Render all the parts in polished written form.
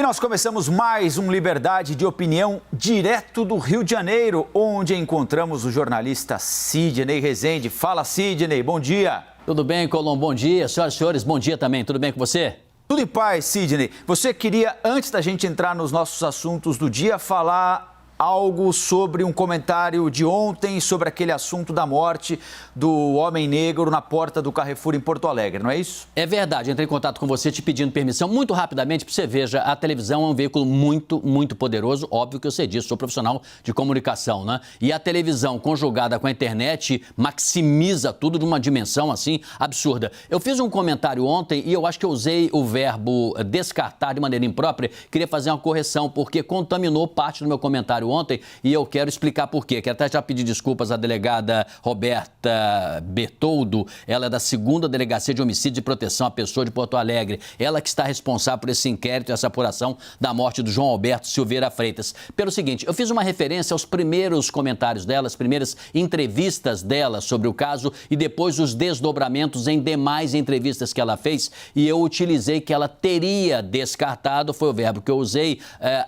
nós começamos mais um Liberdade de Opinião direto do Rio de Janeiro, onde encontramos o jornalista Sidney Rezende. Fala, Sidney, bom dia. Tudo bem, Colom? Bom dia. Senhoras e senhores, bom dia também. Tudo bem com você? Tudo em paz, Sidney. Você queria, antes da gente entrar nos nossos assuntos do dia, falar algo sobre um comentário de ontem sobre aquele assunto da morte do homem negro na porta do Carrefour em Porto Alegre, não é isso? É verdade. Entrei em contato com você te pedindo permissão muito rapidamente para você veja, a televisão é um veículo muito poderoso. Óbvio que eu sei disso, sou profissional de comunicação, né? E a televisão conjugada com a internet maximiza tudo de uma dimensão assim absurda. Eu fiz um comentário ontem e eu acho que eu usei o verbo descartar de maneira imprópria. Queria fazer uma correção porque contaminou parte do meu comentário ontem e eu quero explicar por quê. Quero até já pedir desculpas à delegada Roberta Bertoldo, ela é da 2ª Delegacia de Homicídio e Proteção à Pessoa de Porto Alegre. Ela que está responsável por esse inquérito e essa apuração da morte do João Alberto Silveira Freitas. Pelo seguinte, eu fiz uma referência aos primeiros comentários dela, as primeiras entrevistas dela sobre o caso e depois os desdobramentos em demais entrevistas que ela fez e eu utilizei que ela teria descartado, foi o verbo que eu usei,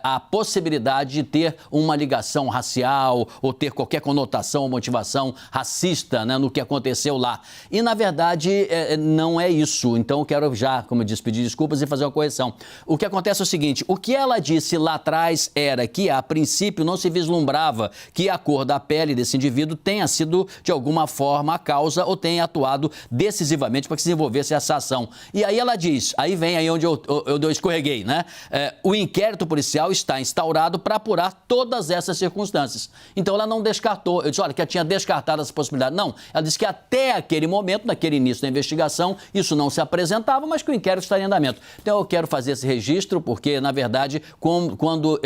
a possibilidade de ter uma ligação racial ou ter qualquer conotação ou motivação racista, né, no que aconteceu lá. E, na verdade, não é isso. Então, eu quero já, como eu disse, pedir desculpas e fazer uma correção. O que acontece é o seguinte, o que ela disse lá atrás era que, a princípio, não se vislumbrava que a cor da pele desse indivíduo tenha sido, de alguma forma, a causa ou tenha atuado decisivamente para que se desenvolvesse essa ação. E aí ela diz, aí vem aí onde eu escorreguei, né? O inquérito policial está instaurado para apurar todas essas circunstâncias. Então, ela não descartou. Eu disse, olha, que ela tinha descartado essa possibilidade. Não, ela disse que até aquele momento, naquele início da investigação, isso não se apresentava, mas que o inquérito estaria em andamento. Então, eu quero fazer esse registro, porque, na verdade, quando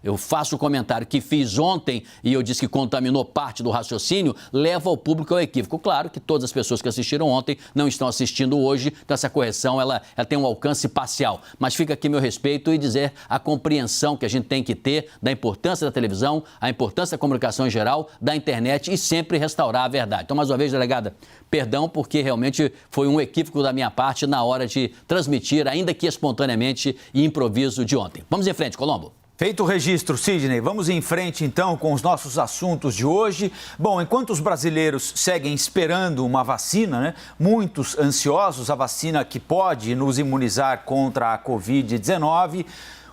eu faço o comentário que fiz ontem, e eu disse que contaminou parte do raciocínio, leva ao público ao equívoco. Claro que todas as pessoas que assistiram ontem não estão assistindo hoje, então essa correção, ela tem um alcance parcial. Mas fica aqui meu respeito e dizer a compreensão que a gente tem que ter da importância da televisão, a importância da comunicação em geral, da internet e sempre restaurar a verdade. Então, mais uma vez, delegada, perdão porque realmente foi um equívoco da minha parte na hora de transmitir, ainda que espontaneamente, e improviso de ontem. Vamos em frente, Colombo. Feito o registro, Sidney, vamos em frente então com os nossos assuntos de hoje. Bom, enquanto os brasileiros seguem esperando uma vacina, né, muitos ansiosos, a vacina que pode nos imunizar contra a Covid-19,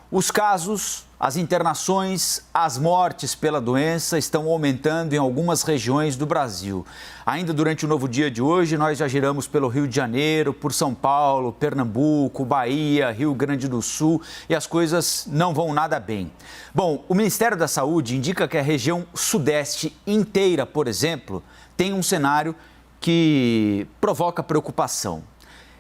os casos, as internações, as mortes pela doença estão aumentando em algumas regiões do Brasil. Ainda durante o novo dia de hoje, nós já giramos pelo Rio de Janeiro, por São Paulo, Pernambuco, Bahia, Rio Grande do Sul e as coisas não vão nada bem. Bom, o Ministério da Saúde indica que a região sudeste inteira, por exemplo, tem um cenário que provoca preocupação.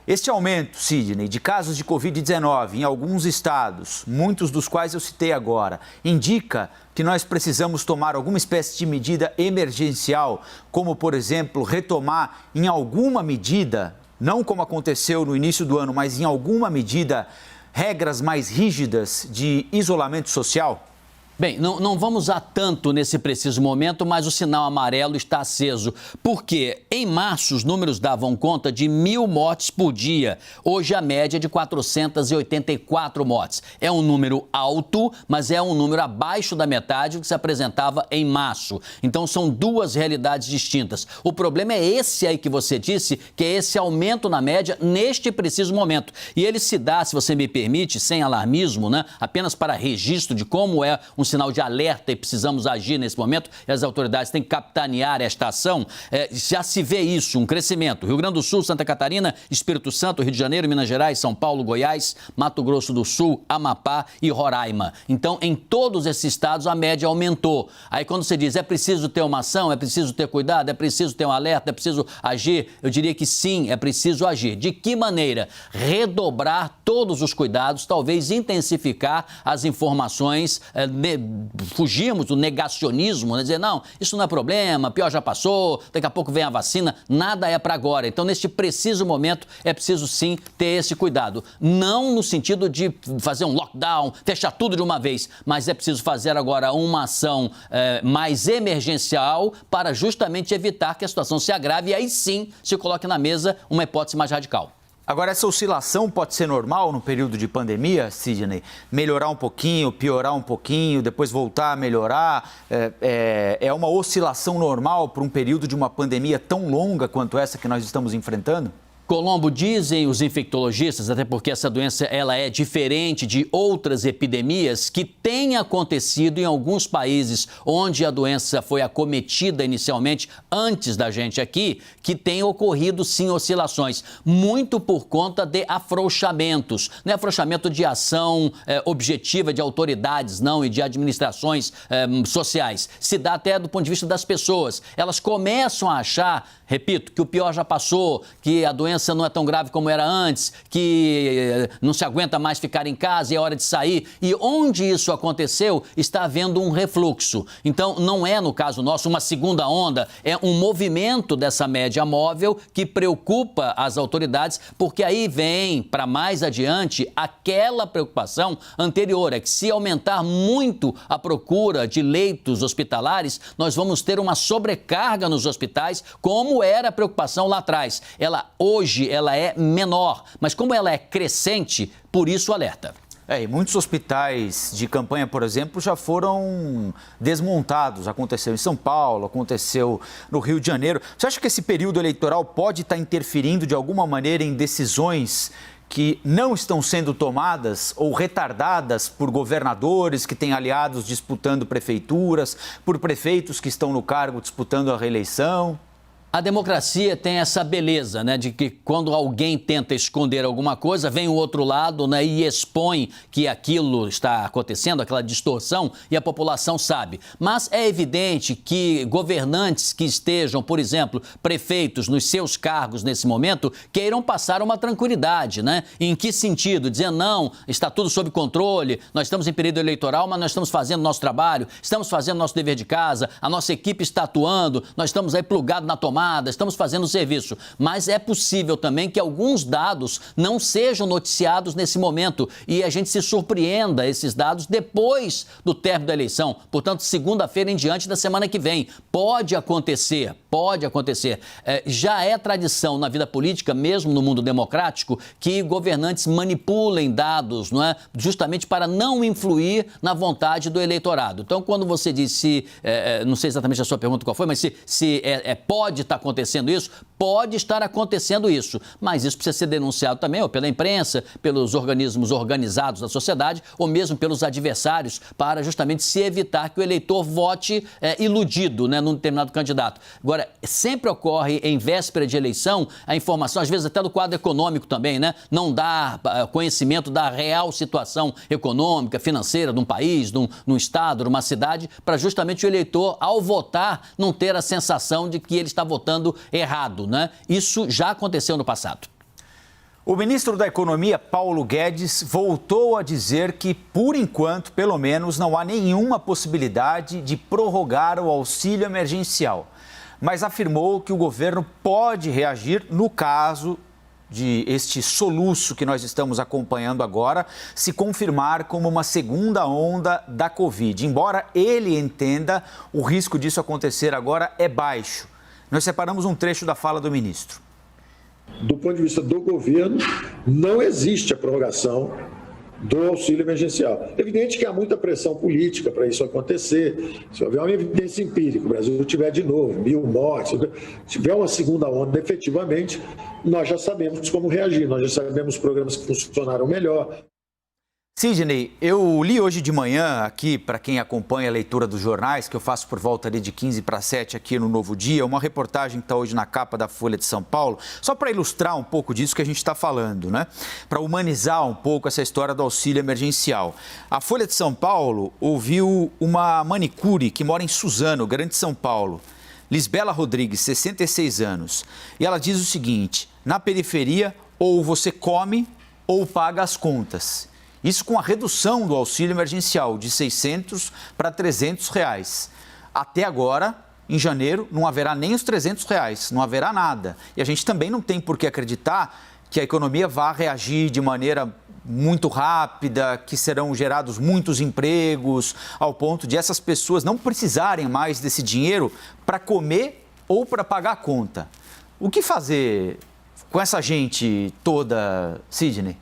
Este aumento, Sidney, de casos de Covid-19 em alguns estados, muitos dos quais eu citei agora, indica que nós precisamos tomar alguma espécie de medida emergencial, como, por exemplo, retomar em alguma medida, não como aconteceu no início do ano, mas em alguma medida, regras mais rígidas de isolamento social? Bem, não vamos a tanto nesse preciso momento, mas o sinal amarelo está aceso. Porque em março os números davam conta de 1.000 mortes por dia. Hoje a média é de 484 mortes. É um número alto, mas é um número abaixo da metade do que se apresentava em março. Então são duas realidades distintas. O problema é esse aí que você disse, que é esse aumento na média neste preciso momento. E ele se dá, se você me permite, sem alarmismo, né? Apenas para registro de como é um sinal de alerta e precisamos agir nesse momento, e as autoridades têm que capitanear esta ação. Já se vê isso, um crescimento. Rio Grande do Sul, Santa Catarina, Espírito Santo, Rio de Janeiro, Minas Gerais, São Paulo, Goiás, Mato Grosso do Sul, Amapá e Roraima. Então, em todos esses estados, a média aumentou. Aí quando você diz, é preciso ter uma ação, é preciso ter cuidado, é preciso ter um alerta, é preciso agir, eu diria que sim, é preciso agir. De que maneira? Redobrar todos os cuidados, talvez intensificar as informações, fugirmos do negacionismo, né? Dizer, não, isso não é problema, pior já passou, daqui a pouco vem a vacina, nada é para agora. Então, neste preciso momento, é preciso sim ter esse cuidado. Não no sentido de fazer um lockdown, fechar tudo de uma vez, mas é preciso fazer agora uma ação mais emergencial para justamente evitar que a situação se agrave e aí sim se coloque na mesa uma hipótese mais radical. Agora, essa oscilação pode ser normal no período de pandemia, Sidney? Melhorar um pouquinho, piorar um pouquinho, depois voltar a melhorar? É uma oscilação normal para um período de uma pandemia tão longa quanto essa que nós estamos enfrentando? Colombo, dizem os infectologistas, até porque essa doença ela é diferente de outras epidemias, que tem acontecido em alguns países onde a doença foi acometida inicialmente, antes da gente aqui, que tem ocorrido sim oscilações, muito por conta de afrouxamentos, não é afrouxamento de ação objetiva de autoridades, não, e de administrações sociais. Se dá até do ponto de vista das pessoas. Elas começam a achar, repito, que o pior já passou, que a doença não é tão grave como era antes, que não se aguenta mais ficar em casa e é hora de sair. E onde isso aconteceu, está havendo um refluxo. Então, não é, no caso nosso, uma segunda onda, é um movimento dessa média móvel que preocupa as autoridades, porque aí vem, para mais adiante, aquela preocupação anterior, é que se aumentar muito a procura de leitos hospitalares, nós vamos ter uma sobrecarga nos hospitais, como era a preocupação lá atrás. Hoje ela é menor, mas como ela é crescente, por isso alerta. E muitos hospitais de campanha, por exemplo, já foram desmontados. Aconteceu em São Paulo, aconteceu no Rio de Janeiro. Você acha que esse período eleitoral pode estar interferindo de alguma maneira em decisões que não estão sendo tomadas ou retardadas por governadores que têm aliados disputando prefeituras, por prefeitos que estão no cargo disputando a reeleição? A democracia tem essa beleza, né, de que quando alguém tenta esconder alguma coisa, vem o outro lado, né, e expõe que aquilo está acontecendo, aquela distorção, e a população sabe. Mas é evidente que governantes que estejam, por exemplo, prefeitos nos seus cargos nesse momento, queiram passar uma tranquilidade, né? Em que sentido? Dizendo, não, está tudo sob controle, nós estamos em período eleitoral, mas nós estamos fazendo nosso trabalho, estamos fazendo nosso dever de casa, a nossa equipe está atuando, nós estamos aí plugados na tomada, estamos fazendo o serviço, mas é possível também que alguns dados não sejam noticiados nesse momento e a gente se surpreenda esses dados depois do término da eleição, portanto, segunda-feira em diante da semana que vem. Pode acontecer. Já é tradição na vida política, mesmo no mundo democrático, que governantes manipulem dados, não é? Justamente para não influir na vontade do eleitorado. Então, quando você disse, não sei exatamente a sua pergunta qual foi, mas se pode estar acontecendo isso, pode estar acontecendo isso, mas isso precisa ser denunciado também, ou pela imprensa, pelos organismos organizados da sociedade, ou mesmo pelos adversários, para justamente se evitar que o eleitor vote iludido, né, num determinado candidato. Agora, sempre ocorre em véspera de eleição a informação, às vezes até do quadro econômico também, né, não dá conhecimento da real situação econômica, financeira de um país, de um estado, de uma cidade, para justamente o eleitor, ao votar, não ter a sensação de que ele está votando errado, né? Isso já aconteceu no passado. O ministro da Economia, Paulo Guedes, voltou a dizer que, por enquanto, pelo menos, não há nenhuma possibilidade de prorrogar o auxílio emergencial, mas afirmou que o governo pode reagir no caso de este soluço que nós estamos acompanhando agora se confirmar como uma segunda onda da Covid. Embora ele entenda, o risco disso acontecer agora é baixo. Nós separamos um trecho da fala do ministro. Do ponto de vista do governo, não existe a prorrogação do auxílio emergencial. É evidente que há muita pressão política para isso acontecer. Se houver uma evidência empírica, o Brasil tiver de novo 1.000 mortes, se tiver uma segunda onda efetivamente, nós já sabemos como reagir, nós já sabemos programas que funcionaram melhor. Sidney, eu li hoje de manhã aqui, para quem acompanha a leitura dos jornais, que eu faço por volta ali de 15 para 7 aqui no Novo Dia, uma reportagem que está hoje na capa da Folha de São Paulo, só para ilustrar um pouco disso que a gente está falando, né? Para humanizar um pouco essa história do auxílio emergencial. A Folha de São Paulo ouviu uma manicure que mora em Suzano, Grande São Paulo, Lisbela Rodrigues, 66 anos, e ela diz o seguinte: na periferia, ou você come ou paga as contas. Isso com a redução do auxílio emergencial de R$ 600 para R$ 300. Até agora, em janeiro, não haverá nem os R$ 300, não haverá nada. E a gente também não tem por que acreditar que a economia vá reagir de maneira muito rápida, que serão gerados muitos empregos, ao ponto de essas pessoas não precisarem mais desse dinheiro para comer ou para pagar a conta. O que fazer, com essa gente toda, Sidney?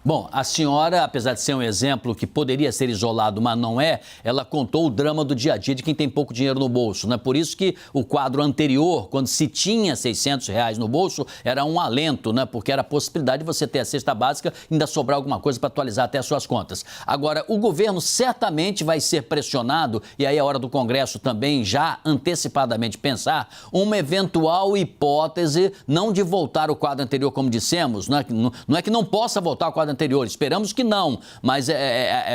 Bom, a senhora, apesar de ser um exemplo que poderia ser isolado, mas não é, ela contou o drama do dia a dia de quem tem pouco dinheiro no bolso, né? Por isso que o quadro anterior, quando se tinha R$600 no bolso, era um alento, né? Porque era a possibilidade de você ter a cesta básica e ainda sobrar alguma coisa para atualizar até as suas contas. Agora, o governo certamente vai ser pressionado, e aí é hora do Congresso também já antecipadamente pensar uma eventual hipótese, não de voltar o quadro anterior, como dissemos, não é que não possa voltar o quadro anterior, esperamos que não, mas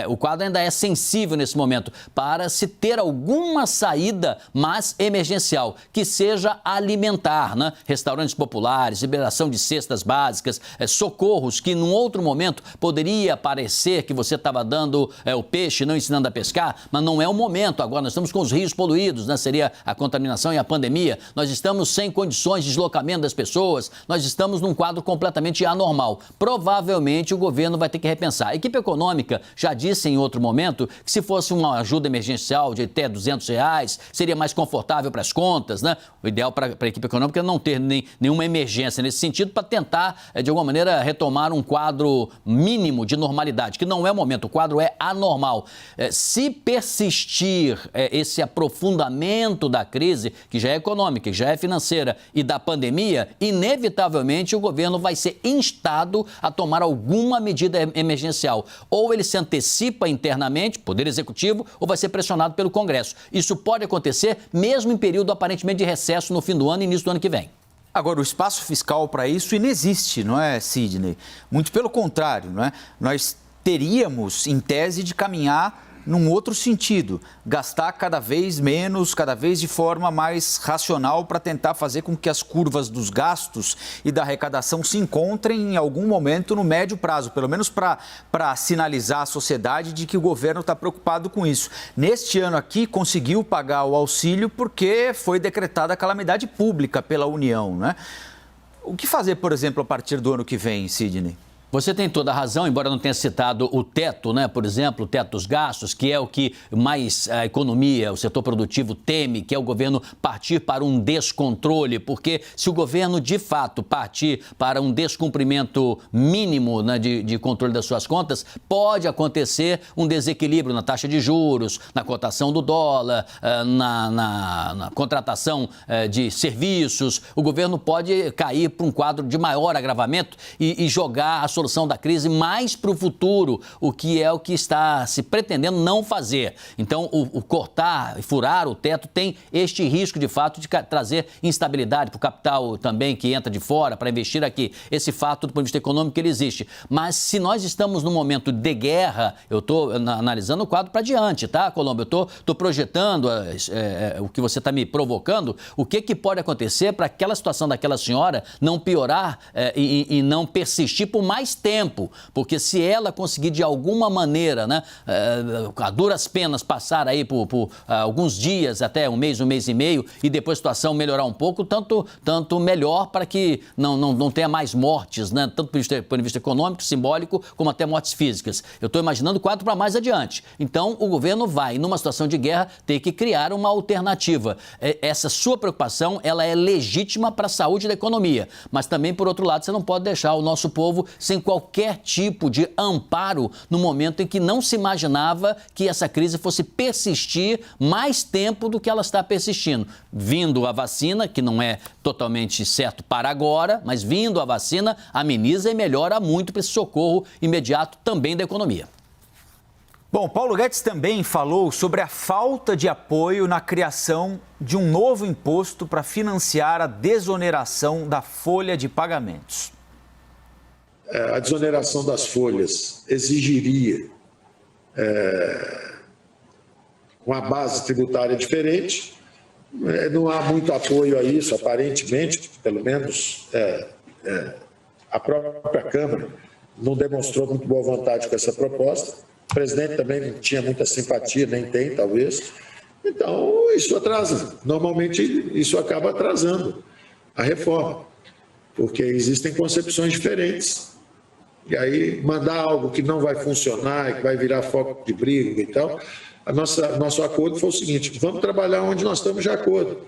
o quadro ainda é sensível nesse momento para se ter alguma saída, mas emergencial, que seja alimentar, né? Restaurantes populares, liberação de cestas básicas, socorros que num outro momento poderia parecer que você estava dando o peixe, não ensinando a pescar, mas não é o momento. Agora nós estamos com os rios poluídos, né? Seria a contaminação e a pandemia, nós estamos sem condições de deslocamento das pessoas, nós estamos num quadro completamente anormal. Provavelmente o governo vai ter que repensar. A equipe econômica já disse em outro momento que se fosse uma ajuda emergencial de até R$200, seria mais confortável para as contas, né? O ideal para a equipe econômica é não ter nenhuma emergência nesse sentido para tentar, de alguma maneira, retomar um quadro mínimo de normalidade, que não é o momento, o quadro é anormal. Se persistir esse aprofundamento da crise, que já é econômica, que já é financeira e da pandemia, inevitavelmente o governo vai ser instado a tomar alguma medida emergencial. Ou ele se antecipa internamente, Poder Executivo, ou vai ser pressionado pelo Congresso. Isso pode acontecer mesmo em período aparentemente de recesso no fim do ano e início do ano que vem. Agora, o espaço fiscal para isso inexiste, não é, Sidney? Muito pelo contrário, não é? Nós teríamos, em tese, de caminhar num outro sentido, gastar cada vez menos, cada vez de forma mais racional para tentar fazer com que as curvas dos gastos e da arrecadação se encontrem em algum momento no médio prazo, pelo menos para sinalizar à sociedade de que o governo está preocupado com isso. Neste ano aqui, conseguiu pagar o auxílio porque foi decretada a calamidade pública pela União, né? O que fazer, por exemplo, a partir do ano que vem, Sidney? Você tem toda a razão, embora não tenha citado o teto, né? Por exemplo, o teto dos gastos, que é o que mais a economia, o setor produtivo teme, que é o governo partir para um descontrole, porque se o governo de fato partir para um descumprimento mínimo, né, de controle das suas contas, pode acontecer um desequilíbrio na taxa de juros, na cotação do dólar, na contratação de serviços. O governo pode cair para um quadro de maior agravamento e jogar a solução da crise mais para o futuro, o que é o que está se pretendendo não fazer. Então, o cortar e furar o teto tem este risco, de fato, de trazer instabilidade para o capital também que entra de fora para investir aqui. Esse fato, do ponto de vista econômico, ele existe. Mas se nós estamos num momento de guerra, eu estou analisando o quadro para diante, tá, Colombo? Eu estou projetando o que você está me provocando, o que pode acontecer para aquela situação daquela senhora não piorar e não persistir por mais tempo, porque se ela conseguir de alguma maneira, né, a duras penas passar aí por alguns dias, até um mês e meio, e depois a situação melhorar um pouco, tanto melhor para que não tenha mais mortes, né, tanto do ponto de vista econômico, simbólico, como até mortes físicas. Eu estou imaginando o quadro para mais adiante. Então, o governo vai, numa situação de guerra, ter que criar uma alternativa. Essa sua preocupação, ela é legítima para a saúde da economia, mas também, por outro lado, você não pode deixar o nosso povo sem qualquer tipo de amparo no momento em que não se imaginava que essa crise fosse persistir mais tempo do que ela está persistindo. Vindo a vacina, que não é totalmente certo para agora, mas vindo a vacina, ameniza e melhora muito para esse socorro imediato também da economia. Bom, Paulo Guedes também falou sobre a falta de apoio na criação de um novo imposto para financiar a desoneração da folha de pagamentos. A desoneração das folhas exigiria uma base tributária diferente. Não há muito apoio a isso, aparentemente, pelo menos a própria Câmara não demonstrou muito boa vontade com essa proposta. O presidente também não tinha muita simpatia, nem tem, talvez. Então, isso atrasa. Normalmente, isso acaba atrasando a reforma, porque existem concepções diferentes. E aí, mandar algo que não vai funcionar, que vai virar foco de briga e tal, nosso acordo foi o seguinte: vamos trabalhar onde nós estamos de acordo.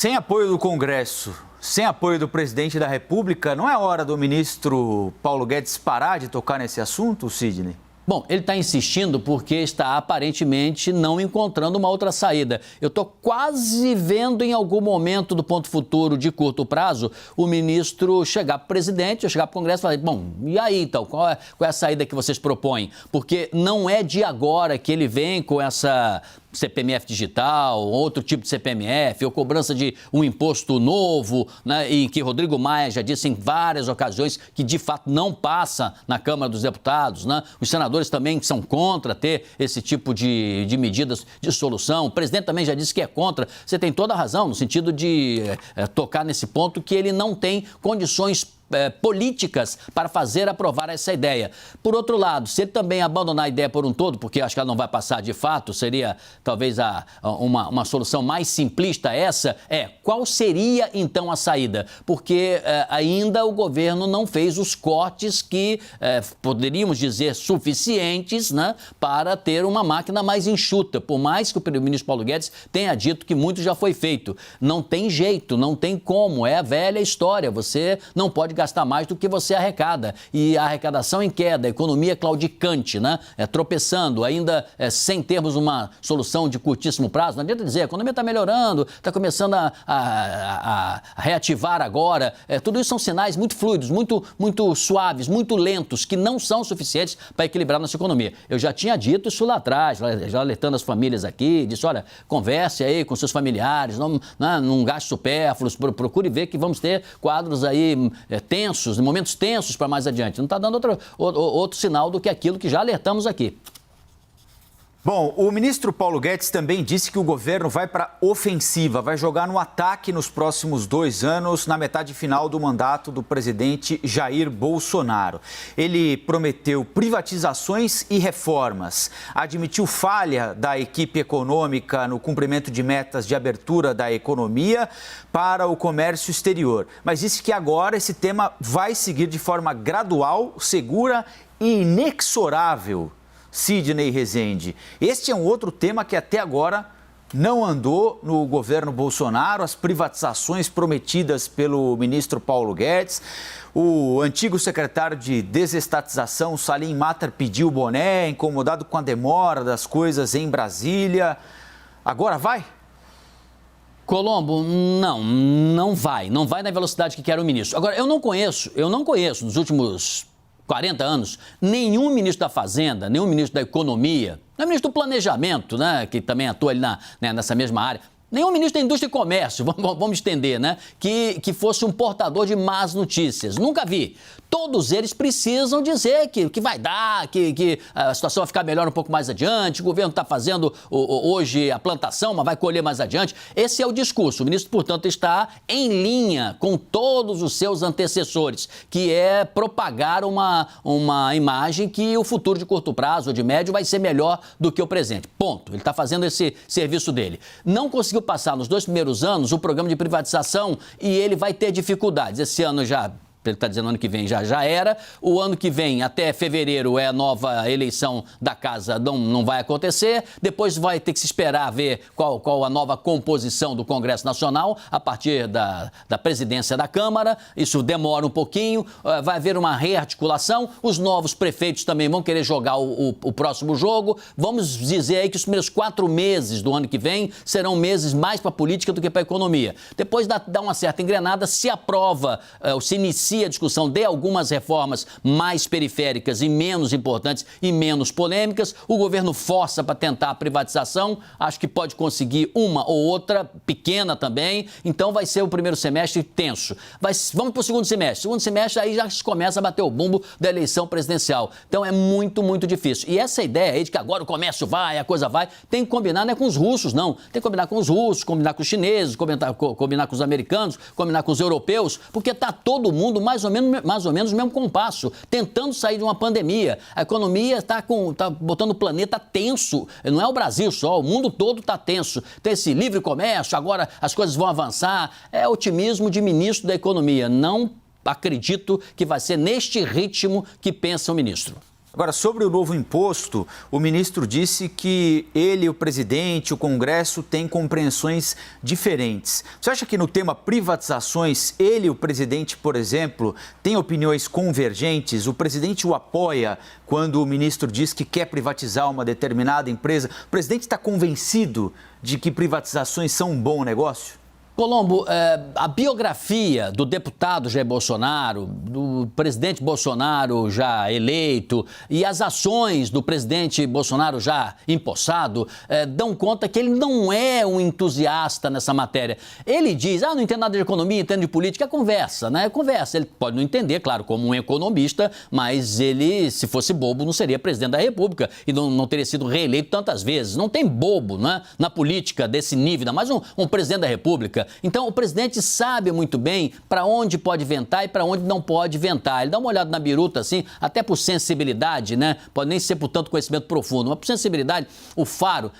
Sem apoio do Congresso, sem apoio do presidente da República, não é hora do ministro Paulo Guedes parar de tocar nesse assunto, Sidney? Bom, ele está insistindo porque está aparentemente não encontrando uma outra saída. Eu estou quase vendo em algum momento do ponto futuro de curto prazo o ministro chegar para o presidente, ou chegar para o Congresso e falar, bom, e aí então, qual é a saída que vocês propõem? Porque não é de agora que ele vem com essa CPMF digital, outro tipo de CPMF, ou cobrança de um imposto novo, né, e que Rodrigo Maia já disse em várias ocasiões que de fato não passa na Câmara dos Deputados, né? Os senadores também são contra ter esse tipo de medidas de solução. O presidente também já disse que é contra. Você tem toda a razão no sentido de tocar nesse ponto que ele não tem condições políticas para fazer aprovar essa ideia. Por outro lado, se ele também abandonar a ideia por um todo, porque acho que ela não vai passar de fato, seria talvez uma solução mais simplista qual seria então a saída? Porque ainda o governo não fez os cortes que poderíamos dizer suficientes, né, para ter uma máquina mais enxuta, por mais que o ministro Paulo Guedes tenha dito que muito já foi feito. Não tem jeito, não tem como, é a velha história, você não pode gastar mais do que você arrecada. E a arrecadação em queda, a economia claudicante, né? Tropeçando, ainda sem termos uma solução de curtíssimo prazo. Não adianta dizer, a economia está melhorando, está começando a reativar agora. Tudo isso são sinais muito fluidos, muito suaves, muito lentos, que não são suficientes para equilibrar nossa economia. Eu já tinha dito isso lá atrás, já alertando as famílias aqui, disse, olha, converse aí com seus familiares, não gaste supérfluos, procure ver que vamos ter quadros aí tensos, momentos tensos para mais adiante. Não está dando outro sinal do que aquilo que já alertamos aqui. Bom, o ministro Paulo Guedes também disse que o governo vai para a ofensiva, vai jogar no ataque nos próximos 2 anos, na metade final do mandato do presidente Jair Bolsonaro. Ele prometeu privatizações e reformas, admitiu falha da equipe econômica no cumprimento de metas de abertura da economia para o comércio exterior, mas disse que agora esse tema vai seguir de forma gradual, segura e inexorável. Sidney Rezende, este é um outro tema que até agora não andou no governo Bolsonaro, as privatizações prometidas pelo ministro Paulo Guedes. O antigo secretário de desestatização, Salim Matar, pediu o boné, incomodado com a demora das coisas em Brasília. Agora vai? Colombo, não vai na velocidade que quer o ministro. Agora, eu não conheço nos últimos 40 anos, nenhum ministro da Fazenda, nenhum ministro da Economia, nem ministro do Planejamento, né, que também atua ali nessa mesma área, nenhum ministro da Indústria e Comércio, vamos estender, né, que fosse um portador de más notícias. Nunca vi. Todos eles precisam dizer que vai dar, que a situação vai ficar melhor um pouco mais adiante, o governo está fazendo hoje a plantação, mas vai colher mais adiante. Esse é o discurso. O ministro, portanto, está em linha com todos os seus antecessores, que é propagar uma imagem que o futuro de curto prazo ou de médio vai ser melhor do que o presente. Ponto. Ele está fazendo esse serviço dele. Não conseguiu passar nos 2 primeiros anos o programa de privatização e ele vai ter dificuldades. Esse ano já... Ele está dizendo ano que vem já era. O ano que vem, até fevereiro, é a nova eleição da casa, não vai acontecer. Depois vai ter que se esperar ver qual a nova composição do Congresso Nacional a partir da presidência da Câmara. Isso demora um pouquinho, vai haver uma rearticulação. Os novos prefeitos também vão querer jogar o próximo jogo. Vamos dizer aí que os primeiros 4 meses do ano que vem serão meses mais para a política do que para a economia. Depois dá uma certa engrenada, se aprova, se inicia a discussão de algumas reformas mais periféricas e menos importantes e menos polêmicas. O governo força para tentar a privatização, acho que pode conseguir uma ou outra, pequena também, então vai ser o primeiro semestre tenso. Vamos para o segundo semestre. Segundo semestre aí já se começa a bater o bumbo da eleição presidencial. Então é muito, muito difícil. E essa ideia aí de que agora o comércio vai, a coisa vai, tem que combinar, não é com os russos, não. Tem que combinar com os russos, combinar com os chineses, combinar com os americanos, combinar com os europeus, porque está todo mundo mais ou menos no mesmo compasso, tentando sair de uma pandemia. A economia está botando o planeta tenso. Não é o Brasil só, o mundo todo está tenso. Tem esse livre comércio, agora as coisas vão avançar. É otimismo de ministro da Economia. Não acredito que vai ser neste ritmo que pensa o ministro. Agora, sobre o novo imposto, o ministro disse que ele, o presidente, o Congresso têm compreensões diferentes. Você acha que no tema privatizações, ele, o presidente, por exemplo, tem opiniões convergentes? O presidente o apoia quando o ministro diz que quer privatizar uma determinada empresa? O presidente está convencido de que privatizações são um bom negócio? Colombo, a biografia do deputado Jair Bolsonaro, do presidente Bolsonaro já eleito e as ações do presidente Bolsonaro já empossado dão conta que ele não é um entusiasta nessa matéria. Ele diz, não entendo nada de economia, entendo de política, conversa, né? Conversa. Ele pode não entender, claro, como um economista, mas ele, se fosse bobo, não seria presidente da República e não teria sido reeleito tantas vezes. Não tem bobo, né, na política desse nível, ainda mais um presidente da República. Então, o presidente sabe muito bem para onde pode ventar e para onde não pode ventar. Ele dá uma olhada na biruta, assim, até por sensibilidade, né? Pode nem ser por tanto conhecimento profundo, mas por sensibilidade, o faro.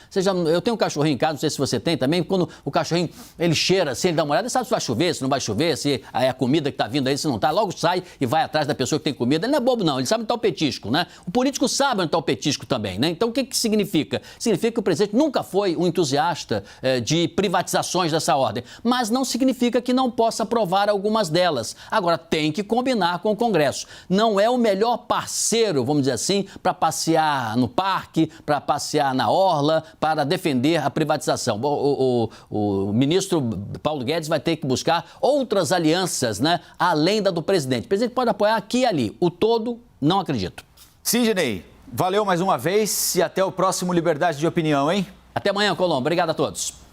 Eu tenho um cachorrinho em casa, não sei se você tem também, quando o cachorrinho, ele cheira, assim, ele dá uma olhada, ele sabe se vai chover, se não vai chover, se é a comida que está vindo aí, se não está, logo sai e vai atrás da pessoa que tem comida. Ele não é bobo, não, ele sabe onde está o petisco, né? O político sabe onde está o petisco também, né? Então, o que significa? Significa que o presidente nunca foi um entusiasta de privatizações dessa ordem, mas não significa que não possa aprovar algumas delas. Agora, tem que combinar com o Congresso. Não é o melhor parceiro, vamos dizer assim, para passear no parque, para passear na orla, para defender a privatização. O ministro Paulo Guedes vai ter que buscar outras alianças, né, além da do presidente. O presidente pode apoiar aqui e ali. O todo, não acredito. Sidney, valeu mais uma vez e até o próximo Liberdade de Opinião, hein? Até amanhã, Colombo. Obrigado a todos.